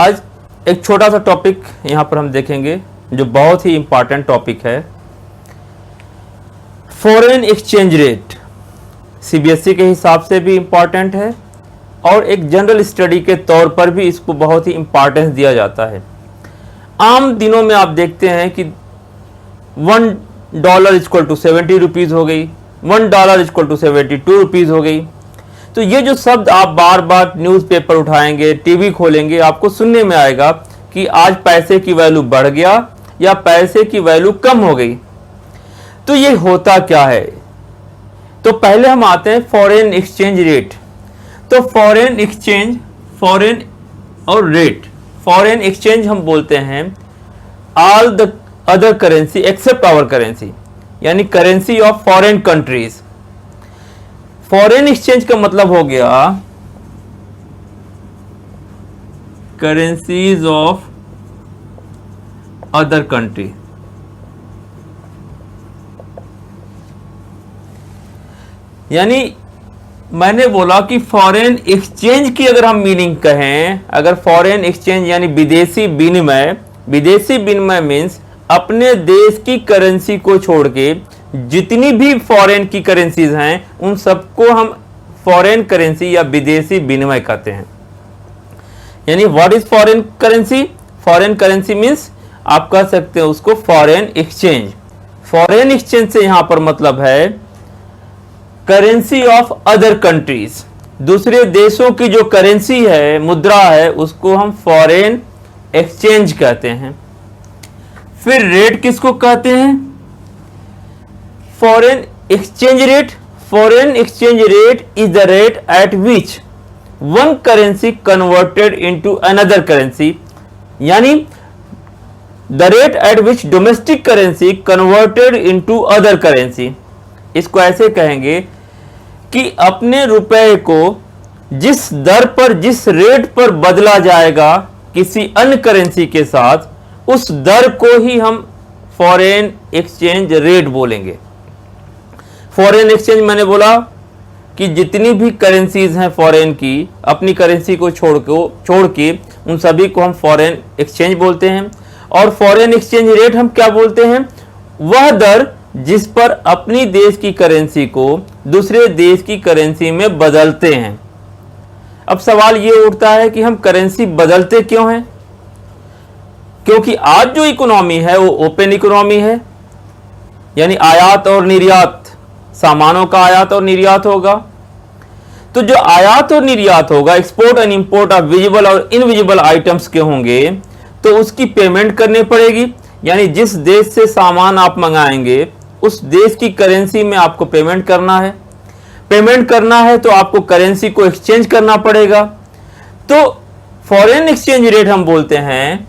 आज एक छोटा सा टॉपिक यहाँ पर हम देखेंगे जो बहुत ही इंपॉर्टेंट टॉपिक है। फॉरेन एक्सचेंज रेट सीबीएसई के हिसाब से भी इम्पॉर्टेंट है और एक जनरल स्टडी के तौर पर भी इसको बहुत ही इम्पॉर्टेंस दिया जाता है। आम दिनों में आप देखते हैं कि $1 इक्वल टू 70 रुपीज़ हो गई, $1 इक्वल टू 72 रुपीज़ हो गई। तो ये जो शब्द आप बार बार न्यूज़पेपर उठाएंगे, टीवी खोलेंगे, आपको सुनने में आएगा कि आज पैसे की वैल्यू बढ़ गया या पैसे की वैल्यू कम हो गई। तो ये होता क्या है? तो पहले हम आते हैं फॉरेन एक्सचेंज रेट। तो फॉरेन एक्सचेंज, फॉरेन और रेट, फॉरेन एक्सचेंज हम बोलते हैं all the other currency except our currency, यानी currency of foreign countries. Foreign exchange का मतलब हो गया करेंसीज ऑफ अदर कंट्री। यानी मैंने बोला कि फॉरेन एक्सचेंज की अगर हम मीनिंग कहें, अगर फॉरेन एक्सचेंज यानी विदेशी विनिमय, विदेशी विनिमय मीन्स अपने देश की करेंसी को छोड़ के जितनी भी फॉरेन की करेंसीज हैं उन सबको हम फॉरेन करेंसी या विदेशी विनिमय कहते हैं। यानी what is foreign currency? Foreign currency means आप कह सकते हैं उसको फॉरेन एक्सचेंज। फॉरेन एक्सचेंज से यहां पर मतलब है करेंसी ऑफ अदर कंट्रीज, दूसरे देशों की जो करेंसी है, मुद्रा है, उसको हम फॉरेन एक्सचेंज कहते हैं। फिर रेट किसको कहते हैं? Foreign exchange rate. Foreign exchange rate is the rate at which one currency converted into another currency, यानी the rate at which domestic currency converted into other currency. इसको ऐसे कहेंगे कि अपने रुपए को जिस दर पर, जिस रेट पर बदला जाएगा किसी अन्य करेंसी के साथ, उस दर को ही हम फॉरेन एक्सचेंज रेट बोलेंगे। फॉरेन एक्सचेंज मैंने बोला कि जितनी भी करेंसीज हैं फॉरेन की, अपनी करेंसी को छोड़ के उन सभी को हम फॉरेन एक्सचेंज बोलते हैं। और फॉरेन एक्सचेंज रेट हम क्या बोलते हैं? वह दर जिस पर अपनी देश की करेंसी को दूसरे देश की करेंसी में बदलते हैं। अब सवाल ये उठता है कि हम करेंसी बदलते क्यों हैं? क्योंकि आज जो इकोनॉमी है वो ओपन इकोनॉमी है, यानी आयात और निर्यात, सामानों का आयात और निर्यात होगा। तो जो आयात और निर्यात होगा, export and import of visible और इनविजिबल आइटम्स के होंगे, तो उसकी पेमेंट करनी पड़ेगी। यानी जिस देश से सामान आप मंगाएंगे उस देश की करेंसी में आपको पेमेंट करना है। पेमेंट करना है तो आपको करेंसी को एक्सचेंज करना पड़ेगा। तो फॉरेन एक्सचेंज रेट हम बोलते हैं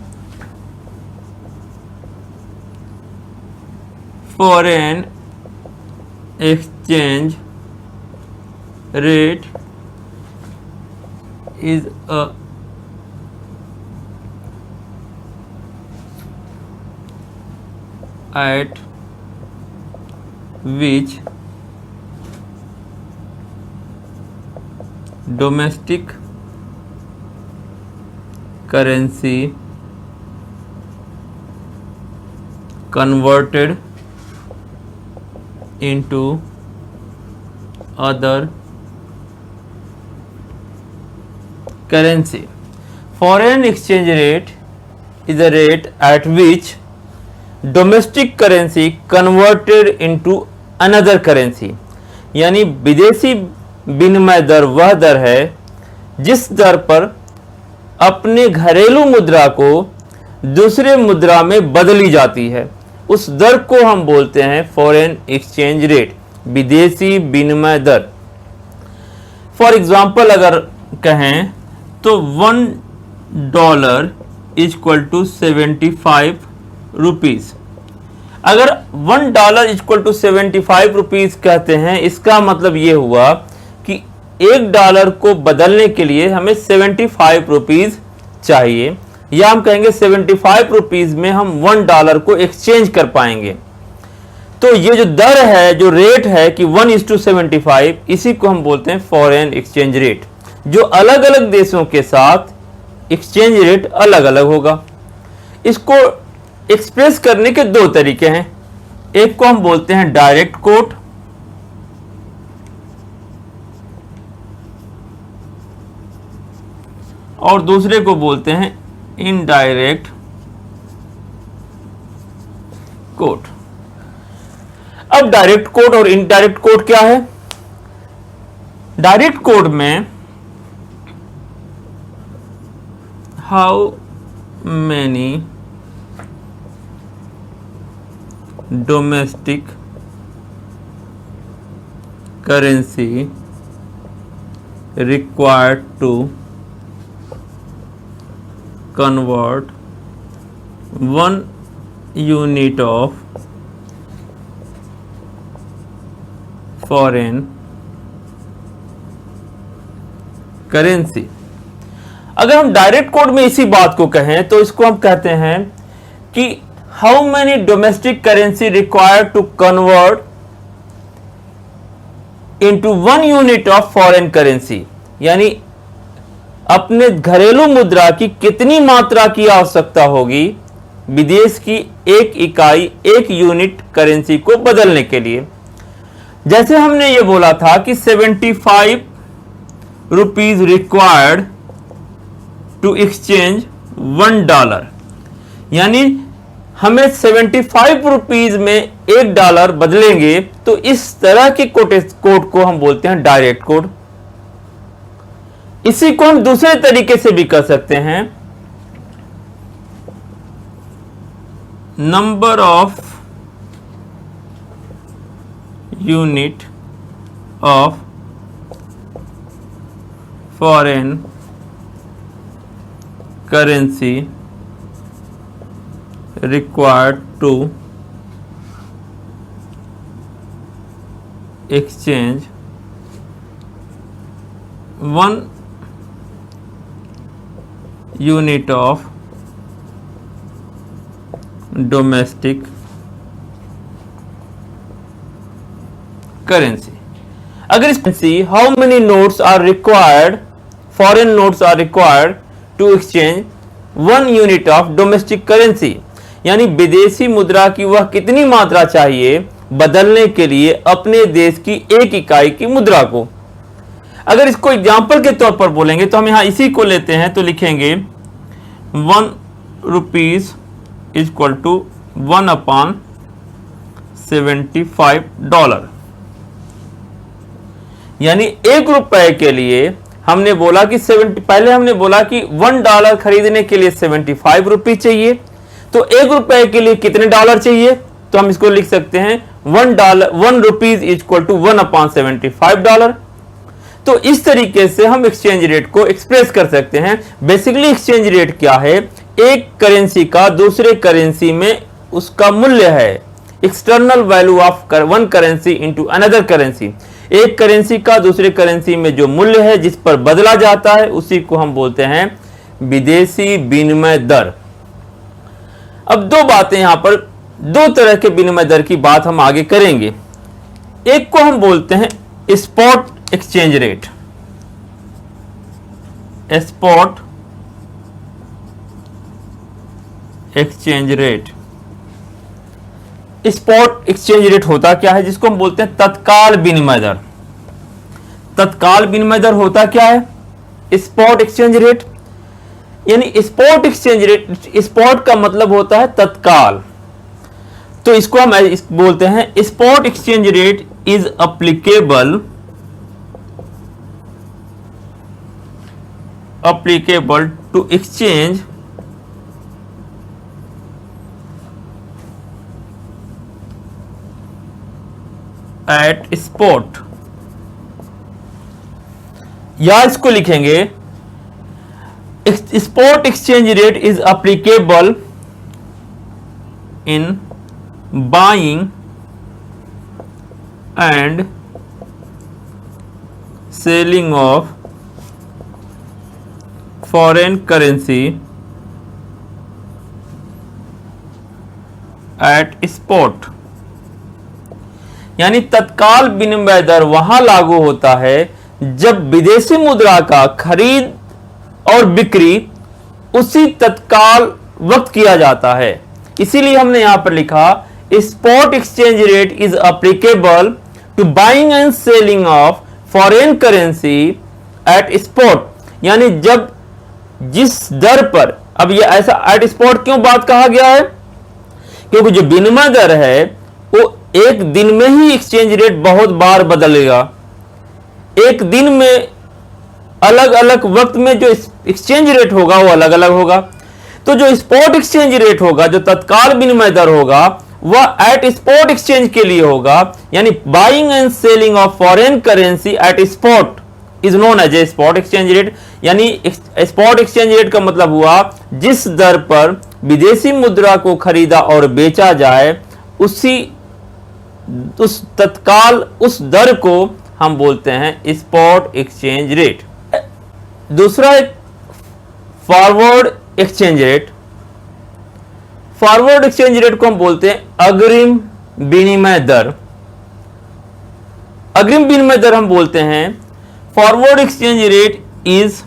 foreign exchange rate is a at which domestic currency converted into other currency. Foreign exchange rate is the rate at which domestic currency converted into another currency, यानी विदेशी विनिमय दर वह दर है जिस दर पर अपने घरेलू मुद्रा को दूसरे मुद्रा में बदली जाती है, उस दर को हम बोलते हैं फॉरेन एक्सचेंज रेट, विदेशी विनिमय दर। फॉर एग्जाम्पल अगर कहें तो $1 इक्वल टू 75 रुपीज। अगर $1 इक्वल टू 75 रुपीज कहते हैं, इसका मतलब यह हुआ कि $1 को बदलने के लिए हमें 75 रुपीज चाहिए, या हम कहेंगे 75 रुपीज में हम $1 को एक्सचेंज कर पाएंगे। तो ये जो दर है, जो रेट है कि 1:75, इसी को हम बोलते हैं फॉरेन एक्सचेंज रेट, जो अलग अलग देशों के साथ एक्सचेंज रेट अलग अलग होगा। इसको एक्सप्रेस करने के दो तरीके हैं, एक को हम बोलते हैं डायरेक्ट कोट और दूसरे को बोलते हैं इनडायरेक्ट कोट। अब डायरेक्ट कोट और इनडायरेक्ट कोट क्या है? डायरेक्ट कोट में how many domestic currency required to convert 1 unit of foreign currency. अगर हम डायरेक्ट कोड में इसी बात को कहें तो इसको हम कहते हैं कि how many domestic currency required to convert into 1 unit of foreign currency, यानी अपने घरेलू मुद्रा की कितनी मात्रा की आवश्यकता होगी विदेश की एक इकाई, एक यूनिट करेंसी को बदलने के लिए। जैसे हमने ये बोला था कि 75 रुपीज रिक्वायर्ड टू एक्सचेंज $1, यानी हमें 75 रुपीज में $1 बदलेंगे, तो इस तरह के कोड को हम बोलते हैं डायरेक्ट कोड। इसी को हम दूसरे तरीके से भी कर सकते हैं, number of unit of foreign currency required to exchange 1 unit of domestic currency। अगर इस how many notes are required, foreign notes are required to exchange 1 unit of domestic currency, यानी विदेशी मुद्रा की वह कितनी मात्रा चाहिए बदलने के लिए अपने देश की एक इकाई की मुद्रा को। अगर इसको एग्जाम्पल के तौर पर बोलेंगे तो हम यहां इसी को लेते हैं, तो लिखेंगे 1 रुपीज इक्वल टू 1/75 $, यानी ₹1 के लिए हमने बोला कि पहले हमने बोला कि $1 खरीदने के लिए 75 रुपीज चाहिए, तो ₹1 के लिए कितने डॉलर चाहिए? तो हम इसको लिख सकते हैं 1 रुपीज इक्वल टू 1/75 $। तो इस तरीके से हम एक्सचेंज रेट को एक्सप्रेस कर सकते हैं। बेसिकली एक्सचेंज रेट क्या है? एक करेंसी का दूसरे करेंसी में उसका मूल्य है, external value of one currency into another currency. एक करेंसी का दूसरे करेंसी में जो मूल्य है जिस पर बदला जाता है उसी को हम बोलते हैं विदेशी विनिमय दर। अब दो बातें यहां पर, दो तरह के विनिमय दर की बात हम आगे करेंगे। एक को हम बोलते हैं spot exchange rate, spot exchange rate. Spot exchange rate होता क्या है? जिसको हम बोलते हैं तत्काल विनिमय दर। तत्काल विनिमय दर होता क्या है? स्पॉट एक्सचेंज रेट, यानी स्पॉट एक्सचेंज रेट, स्पॉट का मतलब होता है तत्काल, तो इसको हम बोलते हैं spot exchange rate is applicable to exchange at spot, या इसको लिखेंगे spot exchange rate is applicable in buying and selling of foreign currency at spot, यानी तत्काल विनिमय दर वहां लागू होता है जब विदेशी मुद्रा का खरीद और बिक्री उसी तत्काल वक्त किया जाता है। इसीलिए हमने यहां पर लिखा spot exchange rate is applicable to buying and selling of foreign currency at spot, यानी जब जिस दर पर, अब ये ऐसा एट स्पॉट क्यों बात कहा गया है, क्योंकि जो विनिमय दर है वो एक दिन में ही एक्सचेंज रेट बहुत बार बदलेगा। एक दिन में अलग अलग वक्त में जो एक्सचेंज रेट होगा वो अलग अलग होगा। तो जो स्पॉट एक्सचेंज रेट होगा, जो तत्काल विनिमय दर होगा, वह एट स्पॉट एक्सचेंज के लिए होगा, यानी buying and selling of foreign currency at spot is known as a spot exchange rate. यानी स्पॉट एक्सचेंज रेट का मतलब हुआ जिस दर पर विदेशी मुद्रा को खरीदा और बेचा जाए, उस तत्काल उस दर को हम बोलते हैं स्पॉट एक्सचेंज रेट। दूसरा एक forward exchange rate. Forward exchange rate को हम बोलते हैं अग्रिम विनिमय दर। अग्रिम विनिमय दर हम बोलते हैं forward exchange rate is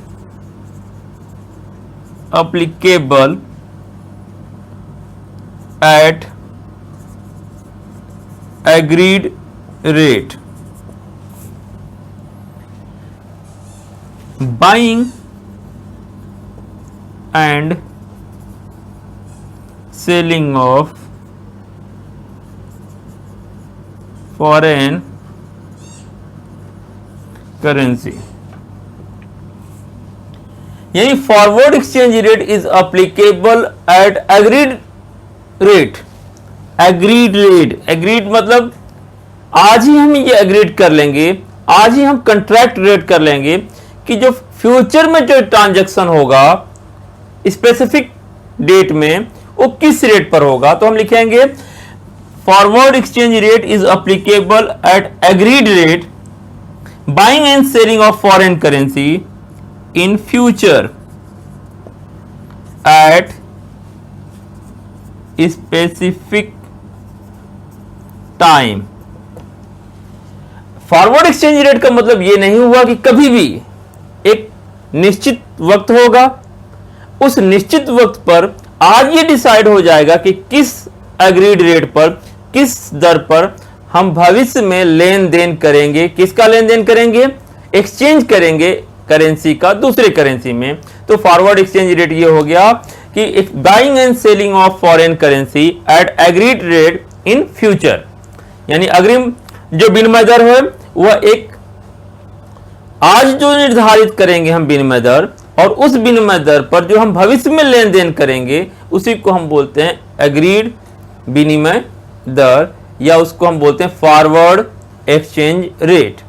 applicable at agreed rate. Buying and selling of foreign currency, यानी forward exchange rate is applicable at agreed rate. Agreed मतलब आज ही हम ये एग्रीड कर लेंगे, आज ही हम कंट्रैक्ट रेट कर लेंगे कि जो फ्यूचर में जो ट्रांजैक्शन होगा स्पेसिफिक डेट में वो किस रेट पर होगा। तो हम लिखेंगे forward exchange rate is applicable at agreed rate buying and selling of foreign currency in future at specific time। Forward exchange rate का मतलब यह नहीं हुआ कि कभी भी एक निश्चित वक्त होगा, उस निश्चित वक्त पर आज ये डिसाइड हो जाएगा कि किस एग्रीड रेट पर, किस दर पर हम भविष्य में लेन देन करेंगे। किसका लेन देन करेंगे? एक्सचेंज करेंगे करेंसी का दूसरे करेंसी में। तो फॉरवर्ड एक्सचेंज रेट ये हो गया कि buying and selling of foreign currency at agreed rate in future, यानी अग्रिम जो विनिमय दर है वह एक आज जो निर्धारित करेंगे हम विनिमय दर, और उस विनिमय दर पर जो हम भविष्य में लेन देन करेंगे उसी को हम बोलते हैं एग्रीड विनिमय दर, या उसको हम बोलते हैं फॉरवर्ड एक्सचेंज रेट।